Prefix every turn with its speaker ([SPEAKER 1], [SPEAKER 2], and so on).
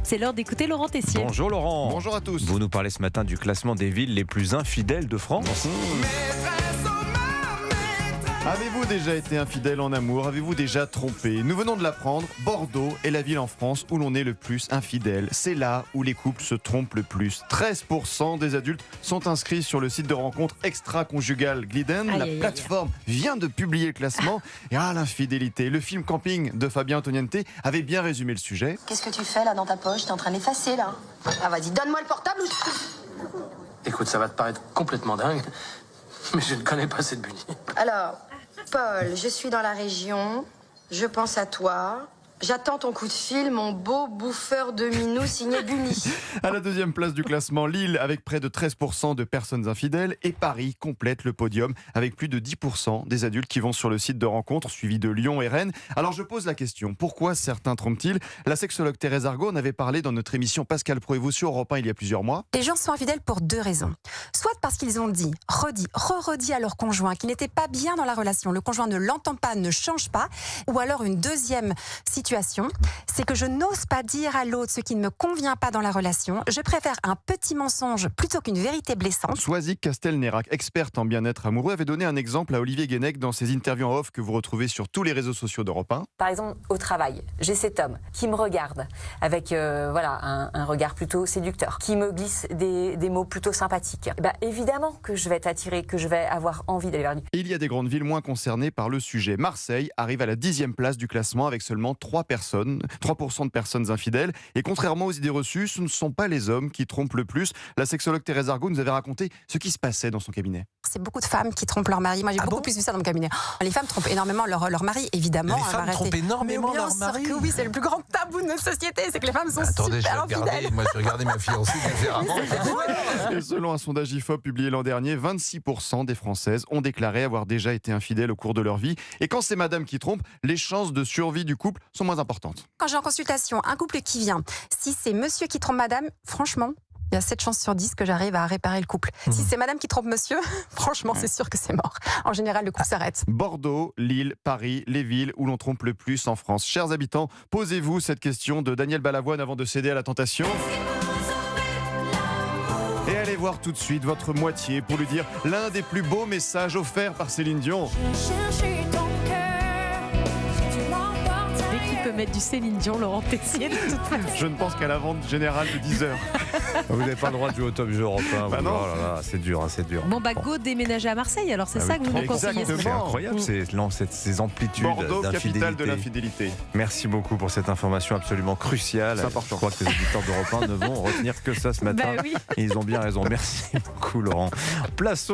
[SPEAKER 1] C'est l'heure d'écouter Laurent Tessier.
[SPEAKER 2] Bonjour Laurent.
[SPEAKER 3] Bonjour à tous.
[SPEAKER 2] Vous nous parlez ce matin du classement des villes les plus infidèles de France.
[SPEAKER 3] Avez-vous déjà été infidèle en amour? Avez-vous déjà trompé? Nous venons de l'apprendre, Bordeaux est la ville en France où l'on est le plus infidèle. C'est là où les couples se trompent le plus. 13% des adultes sont inscrits sur le site de rencontre extra-conjugale Gliden. La plateforme vient de publier le classement. Et l'infidélité. Le film Camping de Fabien Antoniente avait bien résumé le sujet.
[SPEAKER 4] Qu'est-ce que tu fais là dans ta poche? T'es en train de l'effacer là? Ah vas-y, donne-moi le portable ou je...
[SPEAKER 5] Écoute, ça va te paraître complètement dingue, mais je ne connais pas cette Bunny.
[SPEAKER 4] Alors, Paul, je suis dans la région, je pense à toi, j'attends ton coup de fil, mon beau bouffeur de minou signé Bunny.
[SPEAKER 3] À la deuxième place du classement, Lille avec près de 13% de personnes infidèles et Paris complète le podium avec plus de 10% des adultes qui vont sur le site de rencontre, suivi de Lyon et Rennes. Alors je pose la question, pourquoi certains trompent-ils? La sexologue Thérèse Argot en avait parlé dans notre émission Pascal Pro et vous sur Europe 1 il y a plusieurs mois.
[SPEAKER 6] Les gens sont infidèles pour deux raisons. Soit parce qu'ils ont dit, redit à leur conjoint qu'ils n'étaient pas bien dans la relation, le conjoint ne l'entend pas, ne change pas, ou alors une deuxième situation, c'est que je n'ose pas dire à l'autre ce qui ne me convient pas dans la relation. Je préfère un petit mensonge plutôt qu'une vérité blessante.
[SPEAKER 3] Soazic Castelnerac, experte en bien-être amoureux, avait donné un exemple à Olivier Guénec dans ses interviews en off que vous retrouvez sur tous les réseaux sociaux d'Europe 1.
[SPEAKER 7] Par exemple, au travail, j'ai cet homme qui me regarde avec un regard plutôt séducteur, qui me glisse des mots plutôt sympathiques. Évidemment que je vais être attirée, que je vais avoir envie d'aller vers lui.
[SPEAKER 3] Il y a des grandes villes moins concernées par le sujet. Marseille arrive à la 10e place du classement avec seulement 3% de personnes infidèles. Et contrairement aux idées reçues, ce ne sont pas les hommes qui trompent le plus. La sexologue Thérèse Argot nous avait raconté ce qui se passait dans son cabinet.
[SPEAKER 6] C'est beaucoup de femmes qui trompent leur mari. Moi, j'ai beaucoup plus vu ça dans mon cabinet. Les femmes trompent énormément leur mari, évidemment.
[SPEAKER 2] Les femmes trompent énormément leur mari.
[SPEAKER 6] Que oui, c'est le plus grand tabou de notre société, c'est que les femmes sont super infidèles.
[SPEAKER 2] Moi, je vais regarder ma fiancée différemment.
[SPEAKER 3] Et selon un sondage IFOP publié l'an dernier, 26% des Françaises ont déclaré avoir déjà été infidèles au cours de leur vie. Et quand c'est madame qui trompe, les chances de survie du couple sont moins importantes.
[SPEAKER 6] Quand j'ai en consultation un couple qui vient, si c'est monsieur qui trompe madame, franchement, il y a 7 chances sur 10 que j'arrive à réparer le couple. Si c'est madame qui trompe monsieur, franchement, c'est sûr que c'est mort. En général, le couple s'arrête.
[SPEAKER 3] Bordeaux, Lille, Paris, les villes où l'on trompe le plus en France. Chers habitants, posez-vous cette question de Daniel Balavoine avant de céder à la tentation. Et allez voir tout de suite votre moitié pour lui dire l'un des plus beaux messages offerts par Céline Dion.
[SPEAKER 1] Dès qu'il peut mettre du Céline Dion, Laurent Tessier, de toute façon.
[SPEAKER 3] Je ne pense qu'à la vente générale de 10 heures.
[SPEAKER 2] Vous n'avez pas le droit de jouer au top jeu Europe 1.
[SPEAKER 3] Bah non.
[SPEAKER 2] Oh là là, c'est dur, c'est dur.
[SPEAKER 1] Bon, go déménager à Marseille, alors c'est ça que vous nous conseillez.
[SPEAKER 3] exactement.
[SPEAKER 2] C'est incroyable ces amplitudes
[SPEAKER 3] Bordeaux,
[SPEAKER 2] d'infidélité.
[SPEAKER 3] capitale de l'infidélité.
[SPEAKER 2] Merci beaucoup pour cette information absolument cruciale.
[SPEAKER 3] C'est important.
[SPEAKER 2] Je crois que les auditeurs d'Europe 1 ne vont retenir que ça ce matin.
[SPEAKER 1] Bah oui.
[SPEAKER 2] Et ils ont bien raison. Merci beaucoup Laurent. Place au